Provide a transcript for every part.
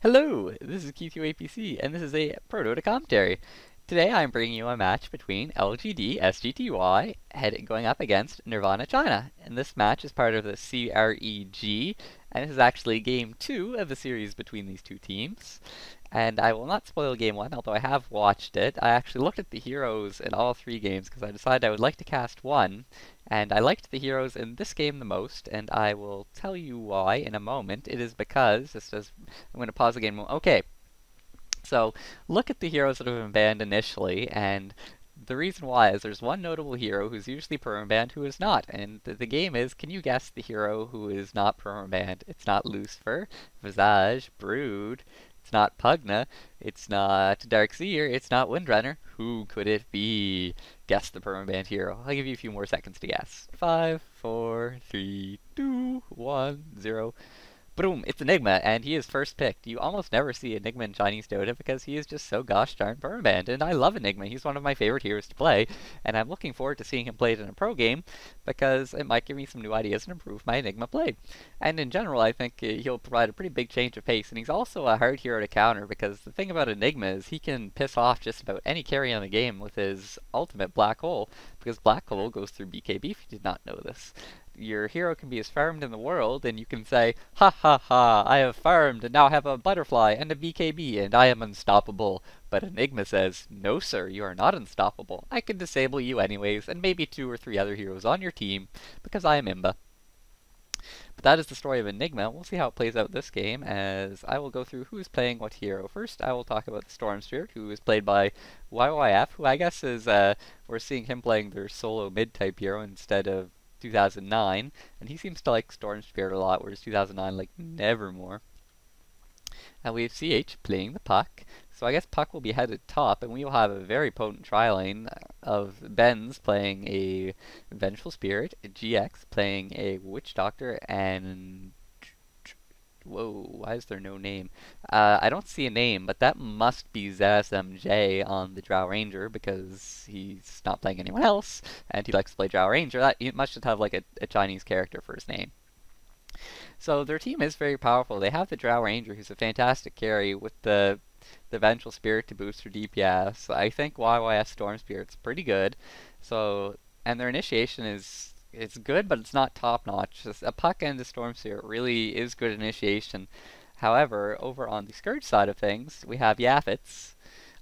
Hello, this is Q2APC, and this is a Proto commentary. Today I'm bringing you a match between LGD SGTY going up against NIRVANA China. And this match is part of the CREG, and this is actually game 2 of the series between these two teams. And I will not spoil game 1, although I have watched it. I actually looked at the heroes in all three games because I decided I would like to cast one. And I liked the heroes in this game the most, and I will tell you why in a moment. It is because, I'm going to pause the game. Okay, so look at the heroes that have been banned initially, and the reason why is there's one notable hero who's usually permabanned who is not, and the game is, can you guess the hero who is not permabanned? It's not Lucifer, Visage, Brood, it's not Pugna, it's not Darkseer, it's not Windrunner. Who could it be? Guess the permabanned hero. I'll give you a few more seconds to guess. 5, 4, 3, 2, 1, 0. Boom, it's Enigma, and he is first picked. You almost never see Enigma in Chinese Dota because he is just so gosh darn permabanned, and I love Enigma. He's one of my favorite heroes to play, and I'm looking forward to seeing him played in a pro game because it might give me some new ideas and improve my Enigma play. And in general, I think he'll provide a pretty big change of pace, and he's also a hard hero to counter because the thing about Enigma is he can piss off just about any carry on the game with his ultimate Black Hole, because Black Hole goes through BKB if you did not know this. Your hero can be as farmed in the world, and you can say, ha ha ha, I have farmed and now have a butterfly and a BKB, and I am unstoppable. But Enigma says, no sir, you are not unstoppable. I can disable you anyways, and maybe 2 or 3 other heroes on your team, because I am Imba. But that is the story of Enigma. We'll see how it plays out this game, as I will go through who is playing what hero. First, I will talk about the Storm Spirit, who is played by YYF, who I guess is, we're seeing him playing their solo mid-type hero instead of 2009, and he seems to like Storm Spirit a lot, whereas 2009 like Nevermore. And we have CH playing the Puck, so I guess Puck will be headed top, and we will have a very potent tri-lane of Benz playing a Vengeful Spirit, GX playing a Witch Doctor, and whoa, why is there no name? I don't see a name, but that must be ZSMJ on the Drow Ranger because he's not playing anyone else, and he likes to play Drow Ranger. That he must just have like a Chinese character for his name. So their team is very powerful. They have the Drow Ranger, who's a fantastic carry with the Vengeful Spirit to boost her DPS. I think YYS Storm Spirit's pretty good. So, and their initiation is, it's good, but it's not top notch. Just a Puck and a Storm Spirit really is good initiation. However, over on the Scourge side of things, we have Yaffits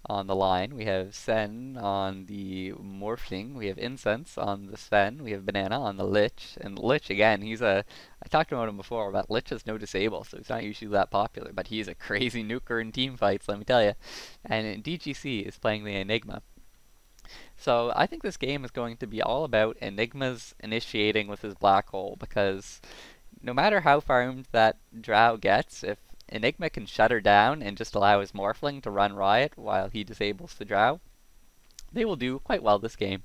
on the line, we have Sen on the Morphling, we have Incense on the Sven, we have Banana on the Lich, and Lich again, I talked about him before, but Lich has no disable, so he's not usually that popular, but he's a crazy nuker in team fights, let me tell you. And DGC is playing the Enigma. So I think this game is going to be all about Enigma's initiating with his Black Hole, because no matter how farmed that Drow gets, if Enigma can shut her down and just allow his Morphling to run riot while he disables the Drow, they will do quite well this game.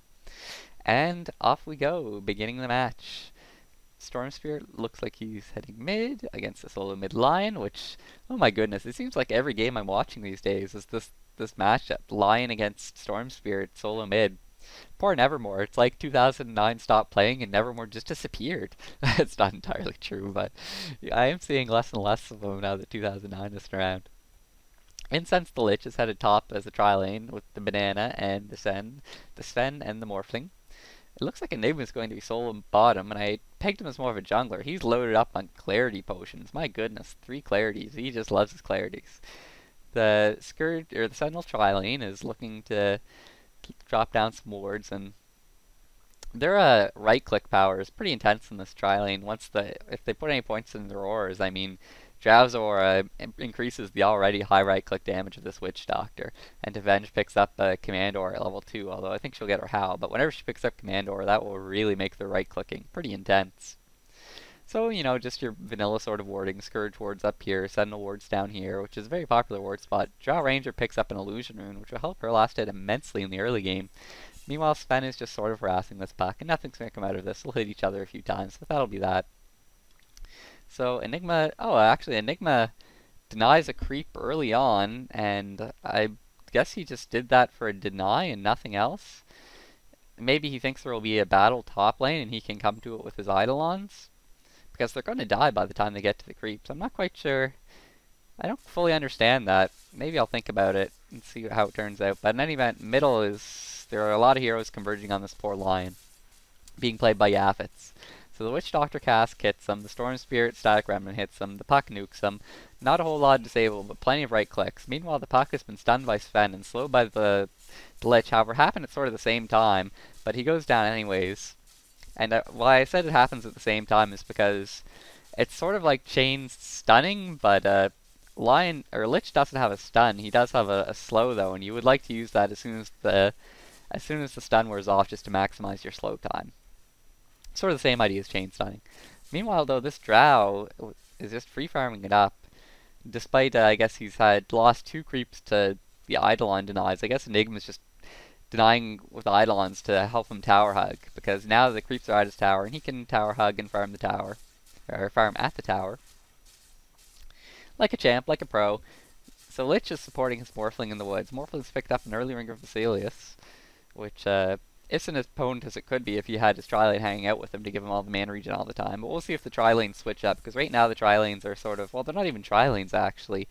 And off we go, beginning the match. Storm Spirit looks like he's heading mid against the solo mid Lion, which, oh my goodness, it seems like every game I'm watching these days is this matchup, Lion against Storm Spirit solo mid. Poor Nevermore. It's like 2009 stopped playing and Nevermore just disappeared. It's not entirely true, but I am seeing less and less of them now that 2009 is around. Incense the Lich is headed top as a tri-lane with the Banana and the Sven and the Morphling. It looks like Enigma is going to be solo bottom, and I pegged him as more of a jungler. He's loaded up on clarity potions. My goodness, 3 clarities. He just loves his clarities. The Sentinel tri-lane is looking to drop down some wards, and their right-click power is pretty intense in this tri-lane. If they put any points in their auras, I mean, Drow's aura increases the already high right-click damage of this Witch Doctor, and Avenge picks up a Command Aura at level 2, although I think she'll get her Howl, but whenever she picks up Command Aura, that will really make the right-clicking pretty intense. So, you know, just your vanilla sort of warding. Scourge wards up here, Sentinel wards down here, which is a very popular ward spot. Drow Ranger picks up an Illusion Rune, which will help her last hit immensely in the early game. Meanwhile, Sven is just sort of harassing this Puck, and nothing's going to come out of this. They'll hit each other a few times, but that'll be that. So Enigma, actually Enigma denies a creep early on, and I guess he just did that for a deny and nothing else. Maybe he thinks there will be a battle top lane and he can come to it with his Eidolons, because they're going to die by the time they get to the creeps. I'm not quite sure I don't fully understand that. Maybe I'll think about it and see how it turns out. But in any event, middle is... There are a lot of heroes converging on this poor lion, being played by Yaphits. So the Witch Doctor cask hits them, the Storm Spirit Static Remnant hits them, the Puck nukes them. Not a whole lot disabled, but plenty of right clicks. Meanwhile, the Puck has been stunned by Sven and slowed by the Lich. However, happened at sort of the same time, but he goes down anyways. And why I said it happens at the same time is because it's sort of like chain stunning, but Lion or Lich doesn't have a stun. He does have a slow though, and you would like to use that as soon as the stun wears off, just to maximize your slow time. Sort of the same idea as chain stunning. Meanwhile, though, this Drow is just free farming it up, despite I guess he's had lost 2 creeps to the Eidolon denies. I guess Enigma's just denying with Eidolons to help him tower hug, because now the creeps are at his tower, and he can tower hug and farm the tower, or farm at the tower. Like a champ, like a pro. So Lich is supporting his Morphling in the woods. Morphling's picked up an early Ring of Basilius, which isn't as potent as it could be if he had his Tri-Lane hanging out with him to give him all the mana regen all the time. But we'll see if the Tri-Lanes switch up, because right now the Tri-Lanes are sort of, well, they're not even Tri-Lanes actually.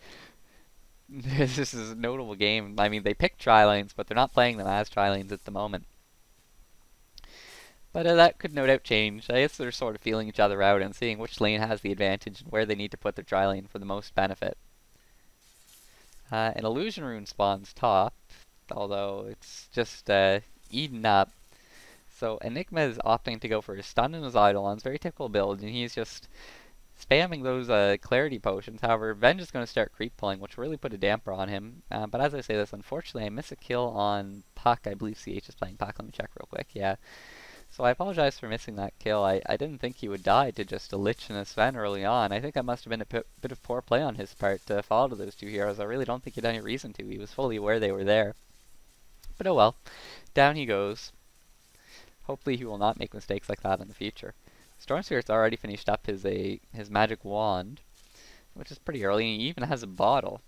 This is a notable game. I mean, they pick Tri-Lanes, but they're not playing them as Tri-Lanes at the moment. But that could no doubt change. I guess they're sort of feeling each other out and seeing which lane has the advantage and where they need to put their Tri-Lane for the most benefit. An Illusion Rune spawns top, although it's just eaten up. So Enigma is opting to go for his stun and his Eidolons, very typical build, and he's just spamming those clarity potions. However, Venge is going to start creep pulling, which really put a damper on him. But as I say this, unfortunately, I miss a kill on Puck. I believe CH is playing Puck. Let me check real quick. Yeah. So I apologize for missing that kill. I didn't think he would die to just a Lich and a Sven early on. I think that must have been a bit of poor play on his part to follow to those 2 heroes. I really don't think he had any reason to. He was fully aware they were there. But oh well. Down he goes. Hopefully he will not make mistakes like that in the future. Storm Spirit's already finished up his magic wand, which is pretty early, and he even has a bottle.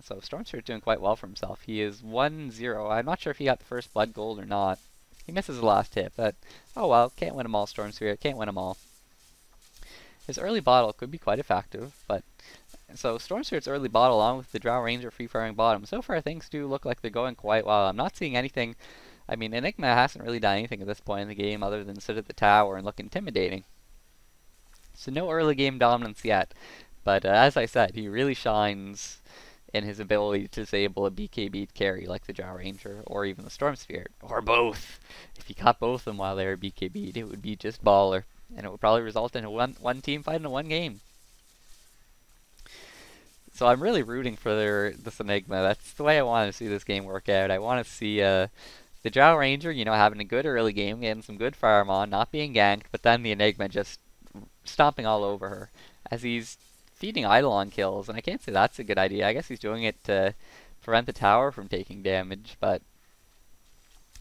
So Storm Spirit's doing quite well for himself. He is 1-0. I'm not sure if he got the first blood gold or not. He misses the last hit, but oh well, can't win them all, Storm Spirit, can't win them all. His early bottle could be quite effective, but so Storm Spirit's early bottle along with the Drow Ranger free-firing bottom. So far things do look like they're going quite well. I'm not seeing anything. I mean, Enigma hasn't really done anything at this point in the game other than sit at the tower and look intimidating. So no early game dominance yet, but as I said, he really shines in his ability to disable a BKB carry like the Drow Ranger, or even the Storm Spirit, or both. If you caught both of them while they were BKB'd, it would be just baller, and it would probably result in a one team fight in a 1 game. So I'm really rooting for this Enigma. That's the way I want to see this game work out. I want to see the Drow Ranger, you know, having a good early game, getting some good farm on, not being ganked, but then the Enigma just stomping all over her as he's feeding Eidolon kills, and I can't say that's a good idea. I guess he's doing it to prevent the tower from taking damage, but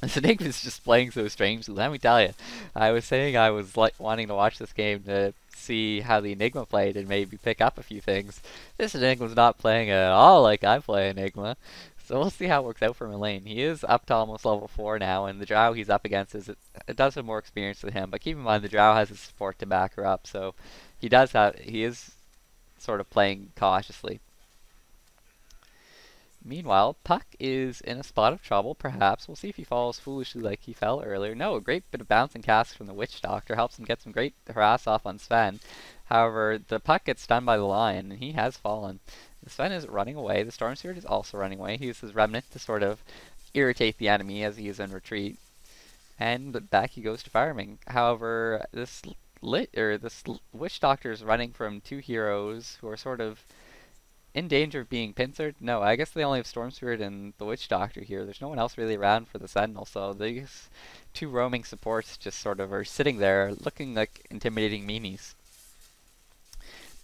this Enigma's just playing so strangely. Let me tell you, I was saying I was like wanting to watch this game to see how the Enigma played and maybe pick up a few things. This Enigma's not playing at all like I play Enigma, so we'll see how it works out for him in lane. He is up to almost level 4 now, and the Drow he's up against it does have more experience than him, but keep in mind the Drow has his support to back her up, so he is sort of playing cautiously. Meanwhile, Puck is in a spot of trouble, perhaps. We'll see if he falls foolishly like he fell earlier. No, a great bit of bouncing cast from the Witch Doctor helps him get some great harass off on Sven. However, the Puck gets stunned by the Lion, and he has fallen. Sven is running away. The Storm Spirit is also running away. He uses his Remnant to sort of irritate the enemy as he is in retreat. And back he goes to farming. However, this Witch Doctor is running from 2 heroes who are sort of in danger of being pincered. No, I guess they only have Storm Spirit and the Witch Doctor here. There's no one else really around for the Sentinel, so these 2 roaming supports just sort of are sitting there looking like intimidating meanies.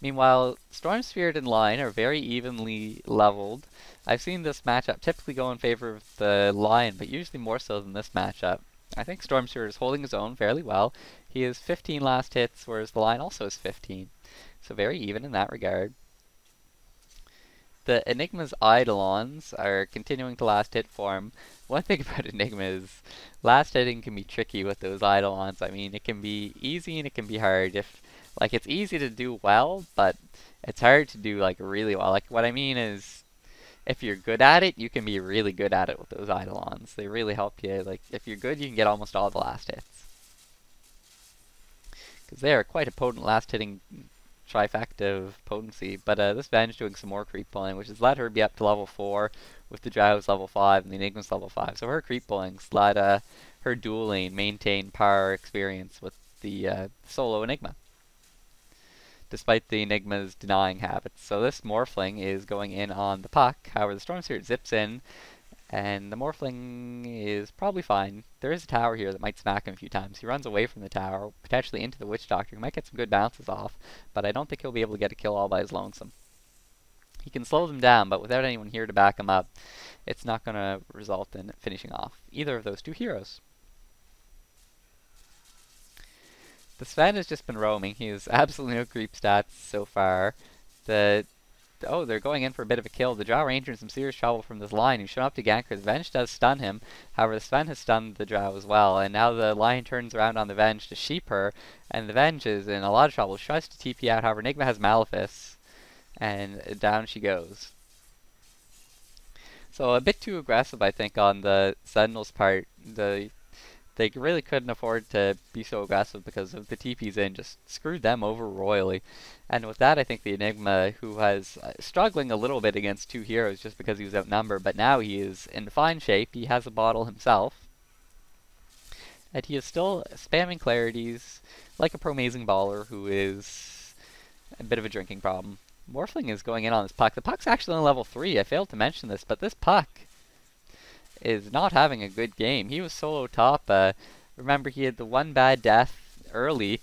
Meanwhile, Storm Spirit and Lion are very evenly leveled. I've seen this matchup typically go in favor of the Lion, but usually more so than this matchup. I think Storm Spirit is holding his own fairly well. He has 15 last hits, whereas the Lion also has 15. So very even in that regard. The Enigma's Eidolons are continuing to last hit for him. One thing about Enigma is last hitting can be tricky with those Eidolons. I mean, it can be easy and it can be hard. It's easy to do well, but It's hard to do like really well. Like what I mean is, if you're good at it, you can be really good at it with those Eidolons. They really help you. Like if you're good, you can get almost all the last hits. Because they are quite a potent last hitting trifecta of potency. But this Venge doing some more creep pulling, which has let her be up to level 4 with the Drow's level 5 and the Enigma's level 5. So her creep pulling's let her dueling maintain par experience with the solo Enigma, despite the Enigma's denying habits. So this Morphling is going in on the puck. However, the Storm Spirit zips in, and the Morphling is probably fine. There is a tower here that might smack him a few times. He runs away from the tower, potentially into the Witch Doctor. He might get some good bounces off, but I don't think he'll be able to get a kill all by his lonesome. He can slow them down, but without anyone here to back him up, it's not going to result in finishing off either of those two heroes. The Sven has just been roaming. He has absolutely no creep stats so far. Oh, they're going in for a bit of a kill. The Drow Ranger in some serious trouble from this line. He's shown up to gank her. The Venge does stun him. However, the Sven has stunned the Drow as well. And now the line turns around on the Venge to sheep her. And the Venge is in a lot of trouble. She tries to TP out. However, Enigma has Malefice. And down she goes. So a bit too aggressive, I think, on the Sentinel's part. They really couldn't afford to be so aggressive because of the TPs in, just screwed them over royally. And with that, I think the Enigma, who was struggling a little bit against two heroes just because he was outnumbered, but now he is in fine shape. He has a bottle himself. And he is still spamming clarities like a pro-amazing baller who is a bit of a drinking problem. Morphling is going in on this puck. The puck's actually on level 3. I failed to mention this, but this puck is not having a good game. He was solo top. Remember, he had the one bad death early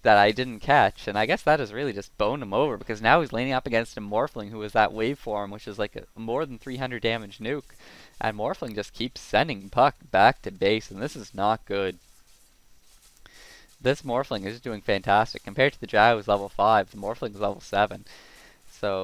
that I didn't catch, and I guess that has really just boned him over, because now he's leaning up against a Morphling who is that waveform, which is like a more than 300 damage nuke, and Morphling just keeps sending puck back to base, and this is not good. This Morphling is doing fantastic. Compared to the Drow who's level 5, the Morphling is level 7. So